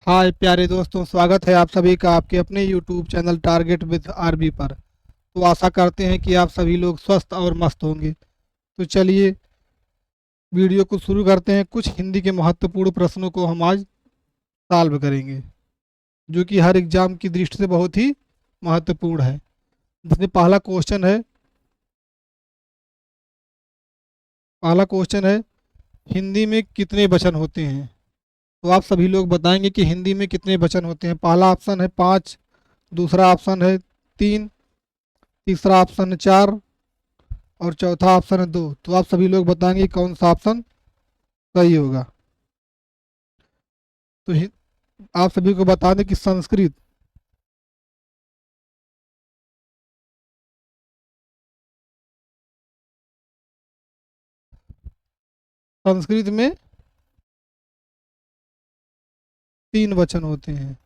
हाय प्यारे दोस्तों, स्वागत है आप सभी का आपके अपने YouTube channel target with RB पर। तो आशा करते हैं कि आप सभी लोग स्वस्थ और मस्त होंगे। तो चलिए वीडियो को शुरू करते हैं। कुछ हिंदी के महत्वपूर्ण प्रश्नों को हम आज सॉल्व करेंगे, जो कि हर एग्जाम की दृष्टि से बहुत ही महत्वपूर्ण है। जिसमें पहला क्वेश्चन है हिंदी में कितने वचन होते हैं। तो आप सभी लोग बताएंगे कि हिंदी में कितने वचन होते हैं। पहला ऑप्शन है 5, दूसरा ऑप्शन है 3, तीसरा ऑप्शन है 4 और चौथा ऑप्शन है 2। तो आप सभी लोग बताएंगे कौन सा ऑप्शन सही होगा। तो आप सभी को बता दें कि संस्कृत में 3 वचन होते हैं।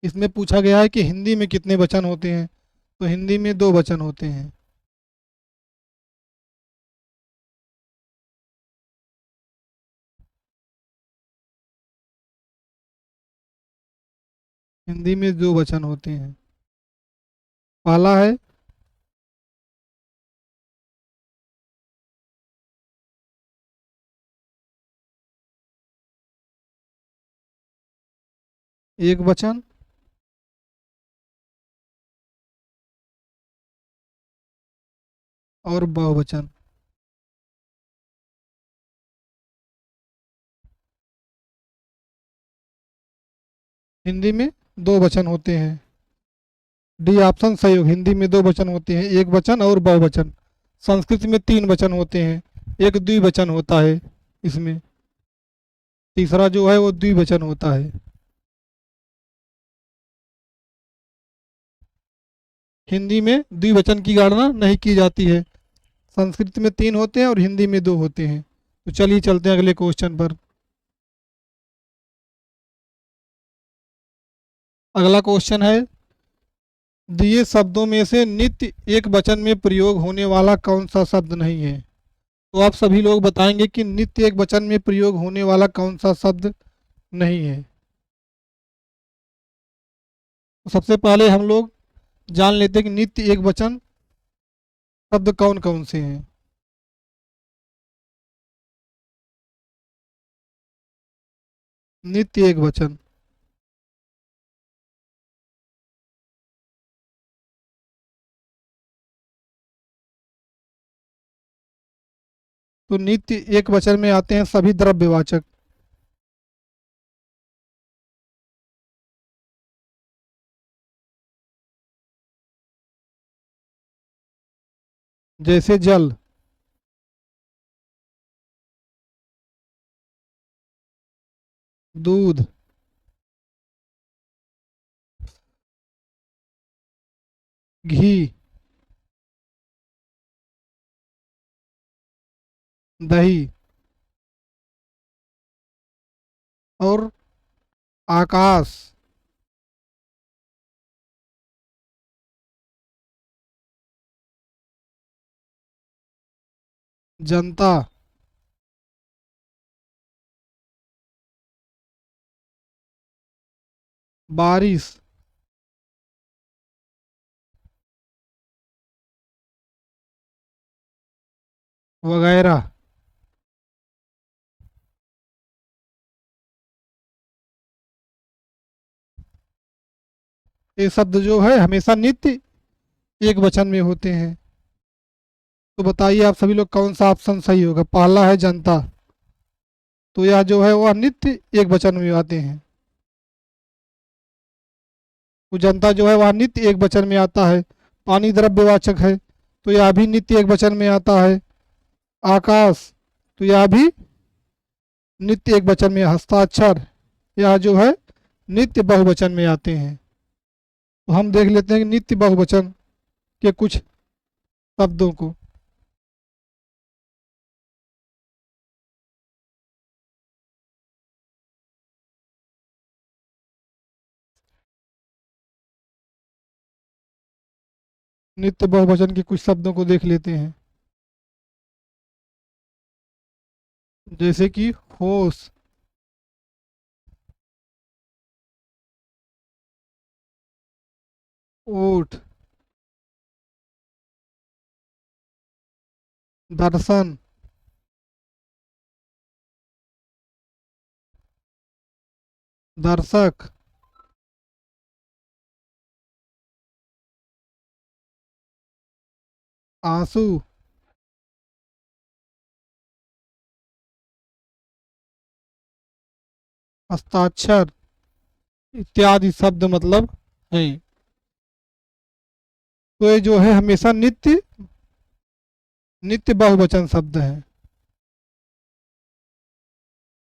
इसमें पूछा गया है कि हिंदी में कितने वचन होते हैं। तो हिंदी में 2 वचन होते हैं। हिंदी में 2 वचन होते हैं। पहला है एक वचन और बहुवचन। हिंदी में 2 वचन होते हैं। डी ऑप्शन सही हो। हिंदी में 2 वचन होते हैं, एक वचन और बहुवचन। संस्कृत में 3 वचन होते हैं, एक द्विवचन होता है इसमें। तीसरा जो है वो द्विवचन होता है। हिंदी में द्विवचन की गणना नहीं की जाती है। संस्कृत में 3 होते हैं और हिंदी में 2 होते हैं। तो चलिए चलते हैं अगले क्वेश्चन पर। अगला क्वेश्चन है दिए शब्दों में से नित्य एक वचन में प्रयोग होने वाला कौन सा शब्द नहीं है। तो आप सभी लोग बताएंगे कि नित्य एक वचन में प्रयोग होने वाला कौन सा शब्द नहीं है। तो सबसे पहले हम लोग जान लेते हैं कि नित्य एक वचन शब्द कौन कौन से हैं। नित्य एक वचन। तो नित्य एक वचन में आते हैं सभी द्रव्यवाचक। जैसे जल, दूध, घी, दही और आकाश। जनता, बारिश वगैरह। ये शब्द जो है हमेशा नित्य एक वचन में होते हैं। तो बताइए आप सभी लोग कौन सा ऑप्शन सही होगा। पहला है जनता। तो यह जो है वह नित्य एक वचन में आते हैं। तो जनता जो है वह नित्य एक वचन में आता है। पानी द्रव्यवाचक है, तो यह भी नित्य एक वचन में आता है। आकाश, तो यह भी नित्य एक वचन में। हस्ताक्षर, यह जो है नित्य बहुवचन में आते हैं। तो हम देख लेते हैं कि नित्य बहुवचन के कुछ शब्दों को। नित्य बहुवचन के कुछ शब्दों को देख लेते हैं। जैसे कि होश, ऊठ, दर्शन, दर्शक, आंसू, हस्ताक्षर इत्यादि शब्द मतलब हैं। तो ये जो है हमेशा नित्य नित्य बहुवचन शब्द है।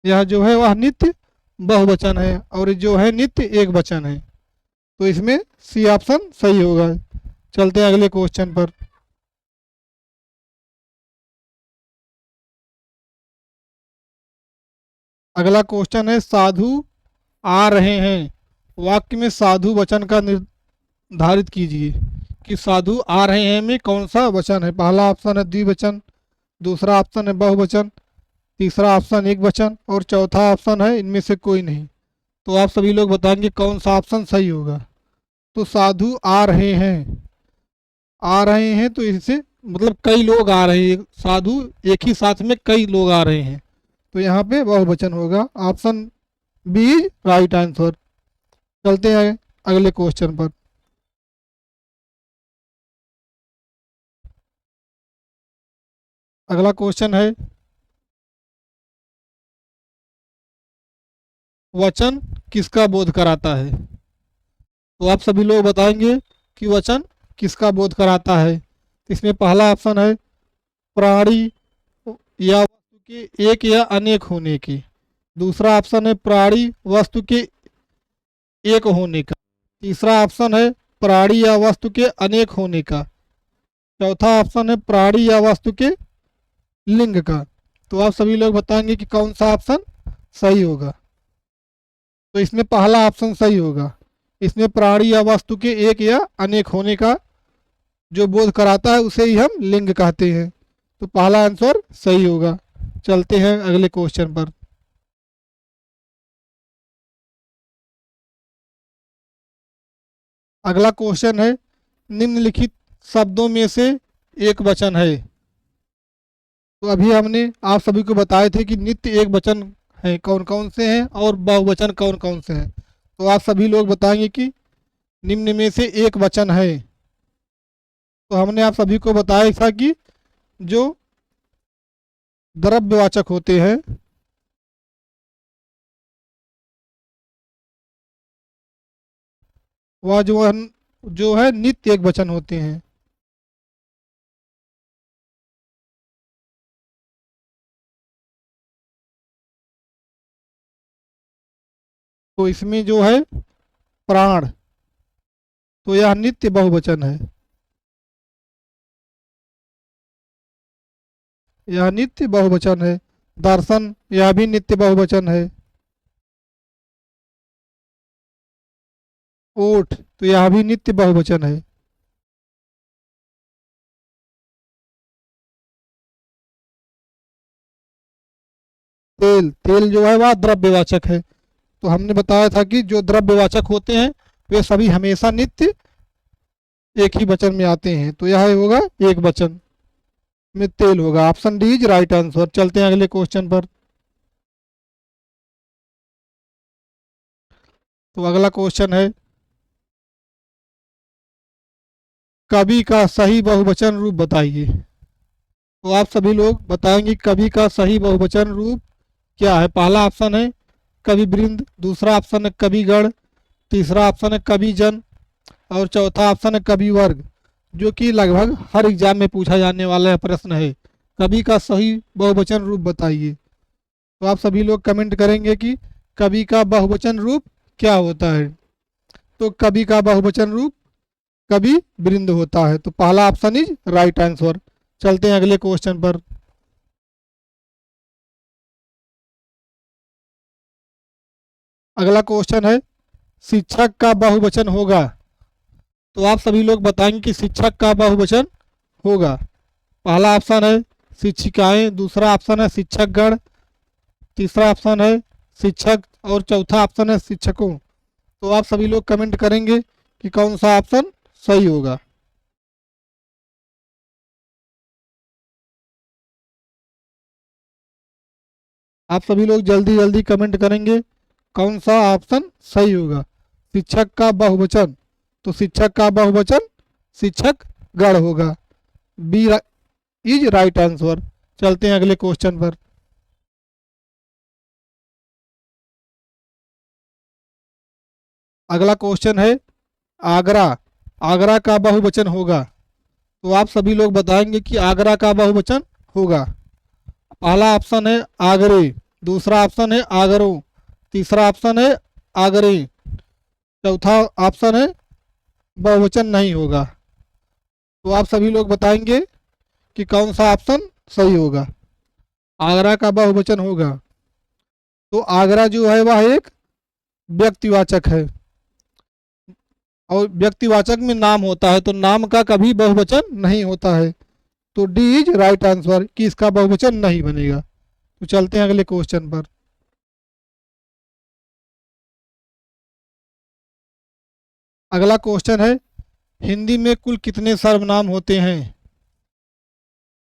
यह जो है वह नित्य बहुवचन है और जो है नित्य एक वचन है। तो इसमें सी ऑप्शन सही होगा। चलते हैं अगले क्वेश्चन पर। अगला क्वेश्चन है साधु आ रहे हैं। वाक्य में साधु वचन का निर्धारित कीजिए कि साधु आ रहे हैं में कौन सा वचन है। पहला ऑप्शन है द्विवचन, दूसरा ऑप्शन है बहुवचन, तीसरा ऑप्शन एक वचन और चौथा ऑप्शन है इनमें से कोई नहीं। तो आप सभी लोग बताएंगे कौन सा ऑप्शन सही होगा। तो साधु आ रहे हैं तो इससे मतलब कई लोग आ रहे हैं, साधु एक ही साथ में कई लोग आ रहे हैं, तो यहाँ पे बहुवचन होगा। Option B right answer. चलते हैं अगले क्वेश्चन पर। अगला क्वेश्चन है वचन किसका बोध कराता है। तो आप सभी लोग बताएंगे कि वचन किसका बोध कराता है। इसमें पहला ऑप्शन है प्राणी या वस्तु के एक या अनेक होने की, दूसरा ऑप्शन है प्राणी वस्तु के एक होने का, तीसरा ऑप्शन है प्राणी या वस्तु के अनेक होने का, चौथा ऑप्शन है प्राणी या वस्तु के लिंग का। तो आप सभी लोग बताएंगे कि कौन सा ऑप्शन सही होगा। तो इसमें पहला ऑप्शन सही होगा। इसमें प्राणी या वस्तु के एक या अनेक होने का जो बोध कराता है उसे ही हम लिंग कहते हैं। तो पहला आंसर सही होगा। चलते हैं अगले क्वेश्चन पर। अगला क्वेश्चन है निम्नलिखित शब्दों में से एक वचन है। तो अभी हमने आप सभी को बताए थे कि नित्य एक वचन है कौन कौन से हैं और बहुवचन कौन कौन से हैं। तो आप सभी लोग बताएंगे कि निम्न में से एक वचन है। तो हमने आप सभी को बताया था कि जो द्रव्यवाचक होते हैं वह जो है नित्य एक वचन होते हैं। तो इसमें जो है प्राण, तो यह नित्य बहुवचन है। यह नित्य बहुवचन है। दर्शन यह भी नित्य बहुवचन है। ओठ तो यह भी नित्य बहुवचन है। तेल, तेल जो है वह द्रव्यवाचक है। तो हमने बताया था कि जो द्रव्यवाचक होते हैं वे सभी हमेशा नित्य एक ही वचन में आते हैं। तो यह होगा एक वचन में तेल होगा। Option D is right answer. चलते हैं अगले क्वेश्चन पर। तो अगला क्वेश्चन है कवि का सही बहुवचन रूप बताइए। तो आप सभी लोग बताएंगे कवि का सही बहुवचन रूप क्या है। पहला ऑप्शन है कवि वृंद, दूसरा ऑप्शन है कवि गण, तीसरा ऑप्शन है कवि जन और चौथा ऑप्शन है कवि वर्ग, जो कि लगभग हर एग्जाम में पूछा जाने वाला प्रश्न है। कवि का सही बहुवचन रूप बताइए। तो आप सभी लोग कमेंट करेंगे कि कवि का बहुवचन रूप क्या होता है। तो कवि का बहुवचन रूप कवि वृंद होता है। तो पहला ऑप्शन इज राइट आंसर। चलते हैं अगले क्वेश्चन पर। अगला क्वेश्चन है शिक्षक का बहुवचन होगा। तो आप सभी लोग बताएंगे कि शिक्षक का बहुवचन होगा। पहला ऑप्शन है शिक्षिकाएं, दूसरा ऑप्शन है शिक्षकगण, तीसरा ऑप्शन है शिक्षक और चौथा ऑप्शन है शिक्षकों। तो आप सभी लोग कमेंट करेंगे कि कौन सा ऑप्शन सही होगा। आप सभी लोग जल्दी जल्दी कमेंट करेंगे कौन सा ऑप्शन सही होगा। शिक्षक का बहुवचन, तो शिक्षक का बहुवचन शिक्षक गण होगा। B is right answer. चलते हैं अगले क्वेश्चन पर। अगला क्वेश्चन है आगरा, आगरा का बहुवचन होगा। तो आप सभी लोग बताएंगे कि आगरा का बहुवचन होगा। पहला ऑप्शन है आगरे, दूसरा ऑप्शन है आगरों, तीसरा ऑप्शन है आगरे, चौथा ऑप्शन है बहुवचन नहीं होगा। तो आप सभी लोग बताएंगे कि कौन सा ऑप्शन सही होगा। आगरा का बहुवचन होगा। तो आगरा जो है वह एक व्यक्तिवाचक है और व्यक्तिवाचक में नाम होता है, तो नाम का कभी बहुवचन नहीं होता है। तो डी इज राइट आंसर कि इसका बहुवचन नहीं बनेगा। तो चलते हैं अगले क्वेश्चन पर। अगला क्वेश्चन है हिंदी में कुल कितने सर्वनाम होते हैं।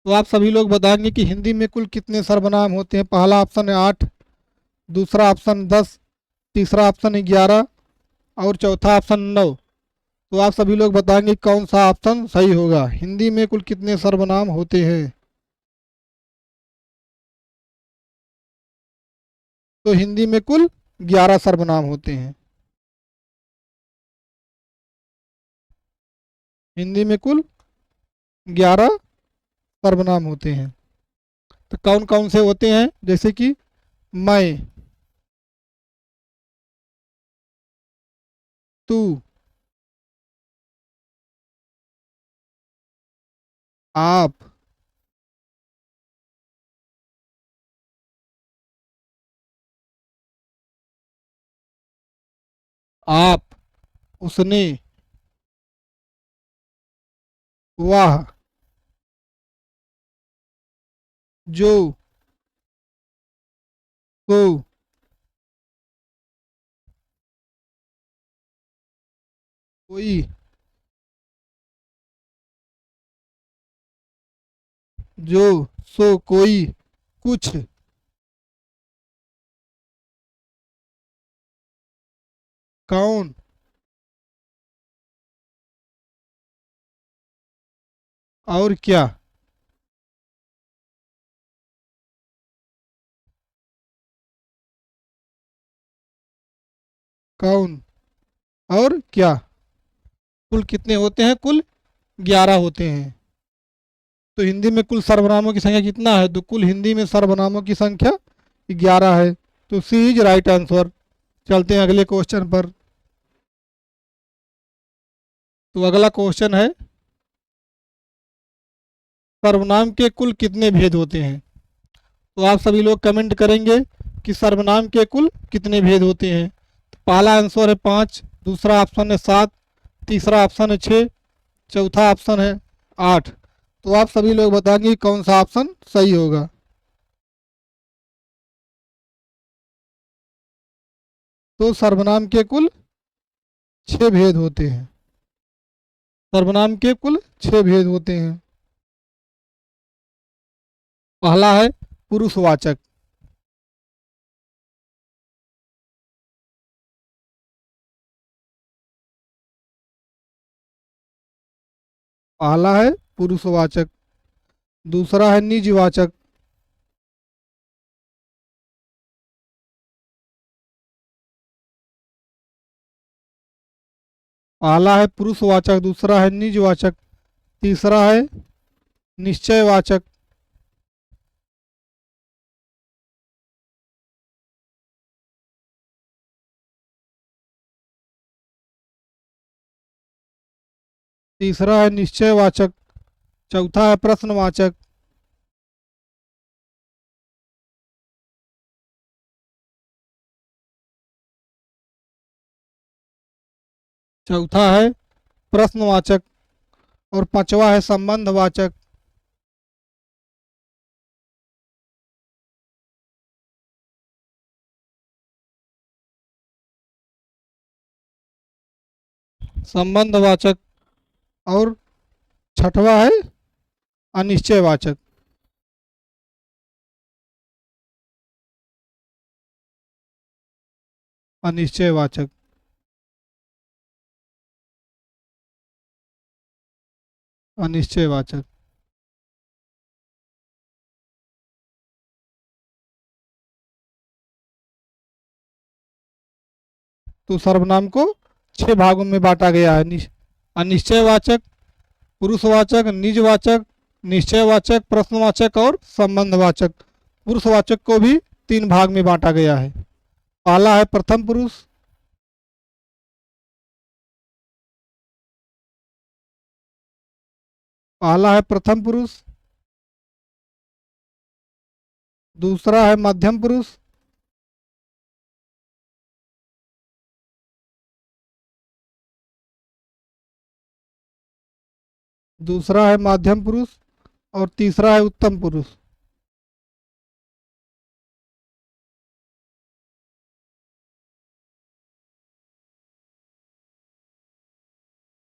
तो आप सभी लोग बताएंगे कि हिंदी में कुल कितने सर्वनाम होते हैं। पहला ऑप्शन है 8, दूसरा ऑप्शन 10, तीसरा ऑप्शन है 11 और चौथा ऑप्शन 9। तो आप सभी लोग बताएंगे कौन सा ऑप्शन सही होगा। हिंदी में कुल कितने सर्वनाम होते हैं। तो हिंदी में कुल 11 सर्वनाम होते हैं। हिंदी में कुल 11 सर्वनाम होते हैं। तो कौन कौन से होते हैं, जैसे कि मैं, तू, आप, आप, उसने, वह, जो, को, कोई, जो, सो, कोई, कुछ, कौन, और क्या। कौन और क्या कुल कितने होते हैं। कुल 11 होते हैं। तो हिंदी में कुल सर्वनामों की संख्या कितना है। तो कुल हिंदी में सर्वनामों की संख्या 11 है। तो सी इज राइट आंसर। चलते हैं अगले क्वेश्चन पर। तो अगला क्वेश्चन है सर्वनाम के कुल कितने भेद होते हैं। तो आप सभी लोग कमेंट करेंगे कि सर्वनाम के कुल कितने भेद होते हैं। तो पहला आंसर है 5, दूसरा ऑप्शन है 7, तीसरा ऑप्शन है 6, चौथा ऑप्शन है 8। तो आप सभी लोग बताएंगे कौन सा ऑप्शन सही होगा। तो सर्वनाम के कुल 6 भेद होते हैं। सर्वनाम के कुल 6 भेद होते हैं। पहला है पुरुषवाचक, पहला है पुरुषवाचक, दूसरा है निजवाचक, पहला है पुरुषवाचक, दूसरा है निजवाचक, तीसरा है निश्चयवाचक, तीसरा है निश्चयवाचक, चौथा है प्रश्नवाचक, चौथा है प्रश्नवाचक और पांचवा है संबंधवाचक। संबंधवाचक, और छठवा है अनिश्चयवाचक। अनिश्चयवाचक। अनिश्चयवाचक। तो सर्वनाम को 6 भागों में बांटा गया है। अनिश्चयवाचक, पुरुषवाचक, निजवाचक, निश्चयवाचक, प्रश्नवाचक और संबंधवाचक। पुरुषवाचक को भी 3 भाग में बांटा गया है। पहला है प्रथम पुरुष, पहला है प्रथम पुरुष, दूसरा है मध्यम पुरुष, दूसरा है मध्यम पुरुष, और तीसरा है उत्तम पुरुष।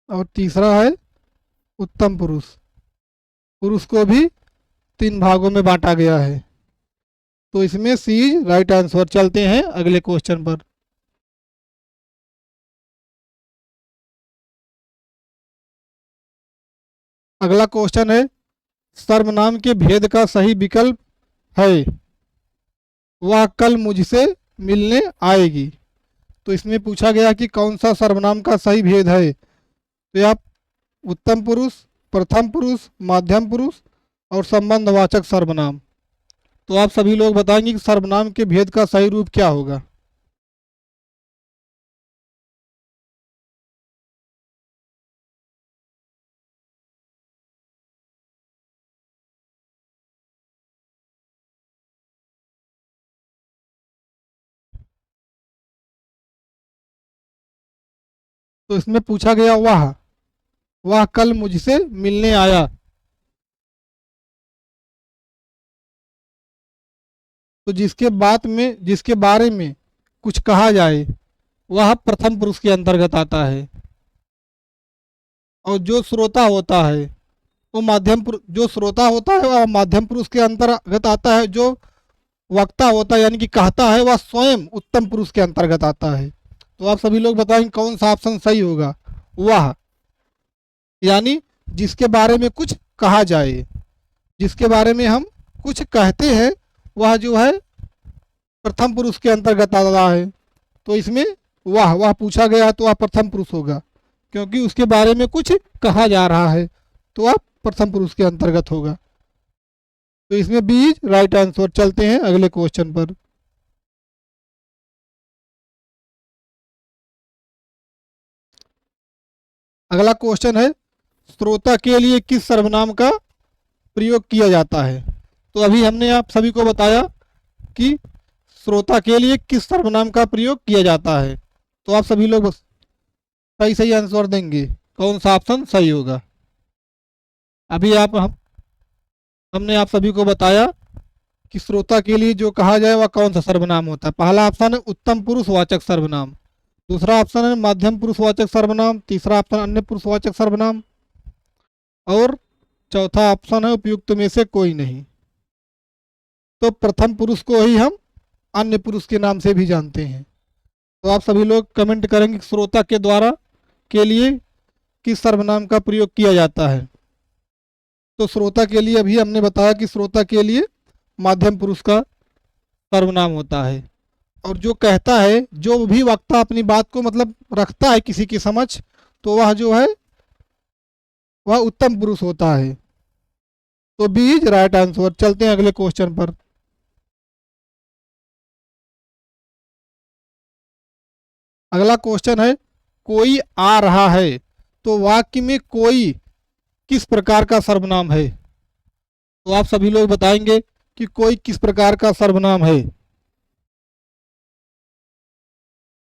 और तीसरा है उत्तम पुरुष। पुरुष को भी 3 भागों में बांटा गया है। तो इसमें सी राइट आंसर। चलते हैं अगले क्वेश्चन पर। अगला क्वेश्चन है, सर्वनाम के भेद का सही विकल्प है, वह कल मुझसे मिलने आएगी। तो इसमें पूछा गया कि कौन सा सर्वनाम का सही भेद है। तो आप उत्तम पुरुष, प्रथम पुरुष, मध्यम पुरुष और संबंधवाचक सर्वनाम। तो आप सभी लोग बताएंगे कि सर्वनाम के भेद का सही रूप क्या होगा। तो इसमें पूछा गया वह कल मुझसे मिलने आया। तो जिसके बारे में कुछ कहा जाए वह प्रथम पुरुष के अंतर्गत आता है। और जो श्रोता होता है वो जो श्रोता होता है वह मध्यम पुरुष के अंतर्गत आता है। जो वक्ता होता है यानी कि कहता है वह स्वयं उत्तम पुरुष के अंतर्गत आता है। तो आप सभी लोग बताएंगे कौन सा ऑप्शन सही होगा। वह यानी जिसके बारे में कुछ कहा जाए, जिसके बारे में हम कुछ कहते हैं वह जो है प्रथम पुरुष के अंतर्गत आ रहा है। तो इसमें वह पूछा गया है तो वह प्रथम पुरुष होगा, क्योंकि उसके बारे में कुछ कहा जा रहा है तो वह प्रथम पुरुष के अंतर्गत होगा। तो इसमें बी इज राइट आंसर। चलते हैं अगले क्वेश्चन पर। अगला क्वेश्चन है, श्रोता के लिए किस सर्वनाम का प्रयोग किया जाता है। तो अभी हमने आप सभी को बताया कि श्रोता के लिए किस सर्वनाम का प्रयोग किया जाता है। तो आप सभी लोग सही सही आंसर देंगे कौन सा ऑप्शन सही होगा। अभी हमने आप सभी को बताया कि श्रोता के लिए जो कहा जाए वह कौन सा सर्वनाम होता है। पहला ऑप्शन है उत्तम पुरुषवाचक सर्वनाम, दूसरा ऑप्शन है मध्यम पुरुषवाचक सर्वनाम, तीसरा ऑप्शन अन्य पुरुषवाचक सर्वनाम, और चौथा ऑप्शन है उपयुक्त में से कोई नहीं। तो प्रथम पुरुष को ही हम अन्य पुरुष के नाम से भी जानते हैं। तो आप सभी लोग कमेंट करेंगे श्रोता के द्वारा के लिए किस सर्वनाम का प्रयोग किया जाता है। तो श्रोता के लिए अभी हमने बताया कि श्रोता के लिए मध्यम पुरुष का सर्वनाम होता है। और जो कहता है, जो भी वक्ता अपनी बात को मतलब रखता है किसी की समझ, तो वह जो है वह उत्तम पुरुष होता है। तो बी इज राइट आंसर। चलते हैं अगले क्वेश्चन पर। अगला क्वेश्चन है, कोई आ रहा है, तो वाक्य में कोई किस प्रकार का सर्वनाम है। तो आप सभी लोग बताएंगे कि कोई किस प्रकार का सर्वनाम है।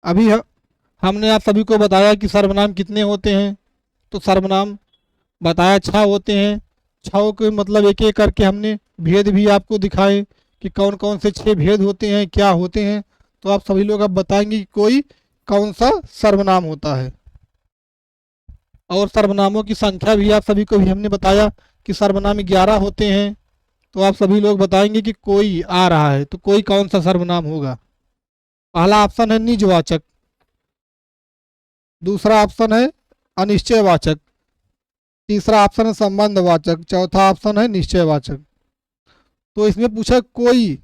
अभी हमने आप सभी को बताया कि सर्वनाम कितने होते हैं। तो सर्वनाम बताया 6 होते हैं। 6 के मतलब एक एक करके हमने भेद भी आपको दिखाए कि कौन कौन से 6 भेद होते हैं, क्या होते हैं। तो आप सभी लोग अब बताएंगे कि कोई कौन सा सर्वनाम होता है। और सर्वनामों की संख्या भी आप सभी को भी हमने बताया कि सर्वनाम 11 होते हैं। तो आप सभी लोग बताएंगे कि कोई आ रहा है, तो कोई कौन सा सर्वनाम होगा। पहला ऑप्शन है निजवाचक, दूसरा ऑप्शन है अनिश्चयवाचक, तीसरा ऑप्शन है संबंधवाचक, चौथा ऑप्शन है निश्चयवाचक। तो इसमें पूछा कोई,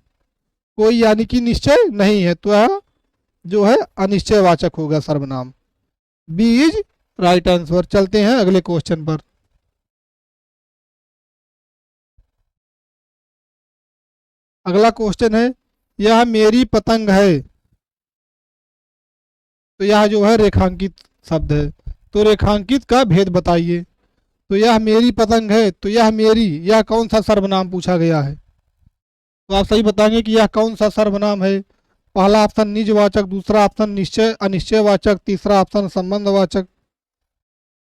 कोई यानी कि निश्चय नहीं है, तो यह जो है अनिश्चयवाचक होगा सर्वनाम। B is right answer. चलते हैं अगले क्वेश्चन पर। अगला क्वेश्चन है, यह मेरी पतंग है। तो यह जो है रेखांकित शब्द है, तो रेखांकित का भेद बताइए। तो यह मेरी पतंग है, तो यह मेरी, यह कौन सा सर्वनाम पूछा गया है। तो आप सही बताएंगे कि यह कौन सा सर्वनाम है। पहला ऑप्शन निजवाचक, दूसरा ऑप्शन निश्चय अनिश्चयवाचक, तीसरा ऑप्शन संबंधवाचक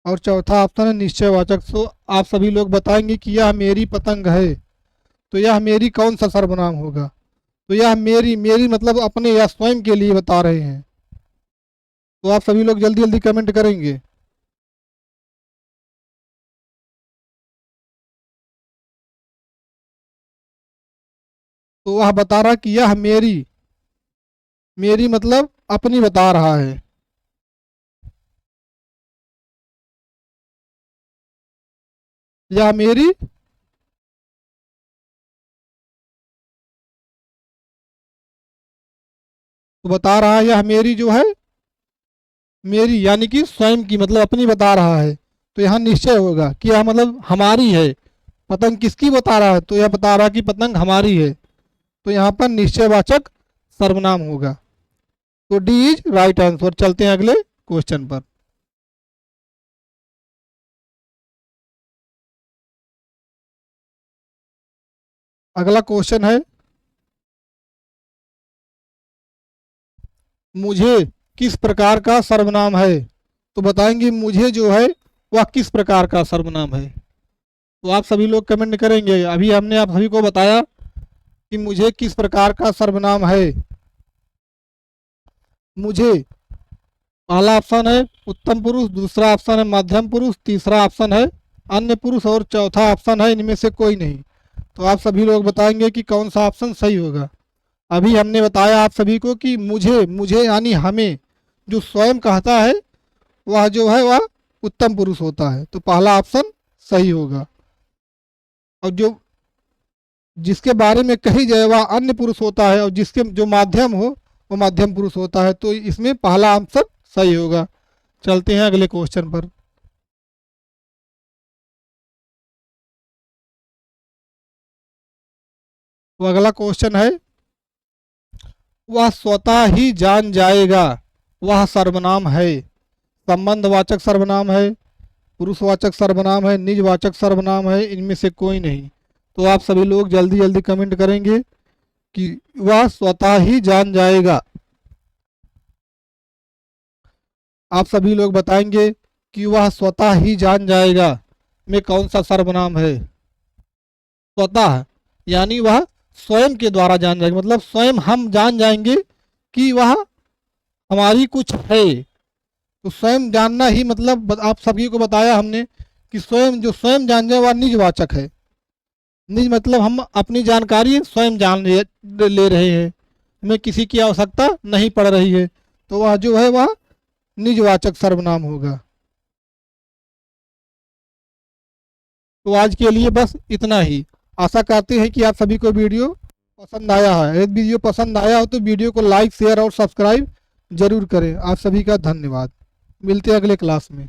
और चौथा ऑप्शन है निश्चयवाचक। तो आप सभी लोग बताएंगे कि यह मेरी पतंग है, तो यह मेरी कौन सा सर्वनाम होगा। तो यह मेरी, मेरी मतलब अपने या स्वयं के लिए बता रहे हैं। तो आप सभी लोग जल्दी जल्दी कमेंट करेंगे। तो वह बता रहा कि यह मेरी, मेरी मतलब अपनी बता रहा है। यह मेरी, तो बता रहा है यह मेरी जो है, मेरी यानी कि स्वयं की मतलब अपनी बता रहा है। तो यहाँ निश्चय होगा कि यह मतलब हमारी है। पतंग किसकी बता रहा है, तो यह बता रहा है कि पतंग हमारी है, तो यहाँ पर निश्चयवाचक सर्वनाम होगा। तो डी इज राइट आंसर। चलते हैं अगले क्वेश्चन पर। अगला क्वेश्चन है, मुझे किस प्रकार का सर्वनाम है। तो बताएंगे मुझे जो है वह किस प्रकार का सर्वनाम है। तो आप सभी लोग कमेंट करेंगे। अभी हमने आप सभी को बताया कि मुझे किस प्रकार का सर्वनाम है। मुझे, पहला ऑप्शन है उत्तम पुरुष, दूसरा ऑप्शन है मध्यम पुरुष, तीसरा ऑप्शन है अन्य पुरुष और चौथा ऑप्शन है इनमें से कोई नहीं। तो आप सभी लोग बताएंगे कि कौन सा ऑप्शन सही होगा। अभी हमने बताया आप सभी को कि मुझे, मुझे यानी हमें, जो स्वयं कहता है वह जो है वह उत्तम पुरुष होता है, तो पहला ऑप्शन सही होगा। और जो जिसके बारे में कही जाए वह अन्य पुरुष होता है, और जिसके जो माध्यम हो वो मध्यम पुरुष होता है, तो इसमें पहला ऑप्शन सही होगा। चलते हैं अगले क्वेश्चन पर। तो अगला क्वेश्चन है, वह स्वतः ही जान जाएगा वह सर्वनाम है। संबंधवाचक सर्वनाम है, पुरुषवाचक सर्वनाम है, निजवाचक सर्वनाम है, इनमें से कोई नहीं। तो आप सभी लोग जल्दी जल्दी कमेंट करेंगे कि वह स्वतः ही जान जाएगा। आप सभी लोग बताएंगे कि वह स्वतः ही जान जाएगा में कौन सा सर्वनाम है। स्वतः यानी वह स्वयं के द्वारा जान जाएगा, मतलब स्वयं हम जान जाएंगे कि वह हमारी कुछ है। तो स्वयं जानना ही मतलब आप सभी को बताया हमने कि स्वयं, जो स्वयं जान जाए वह निजवाचक है। निज मतलब हम अपनी जानकारी स्वयं जान ले रहे हैं, हमें किसी की आवश्यकता नहीं पड़ रही है, तो वह जो है वह निजवाचक सर्वनाम होगा। तो आज के लिए बस इतना ही। आशा करते हैं कि आप सभी को वीडियो पसंद आया है। यदि वीडियो पसंद आया हो तो वीडियो को लाइक, शेयर और सब्सक्राइब जरूर करें। आप सभी का धन्यवाद। मिलते हैं अगले क्लास में।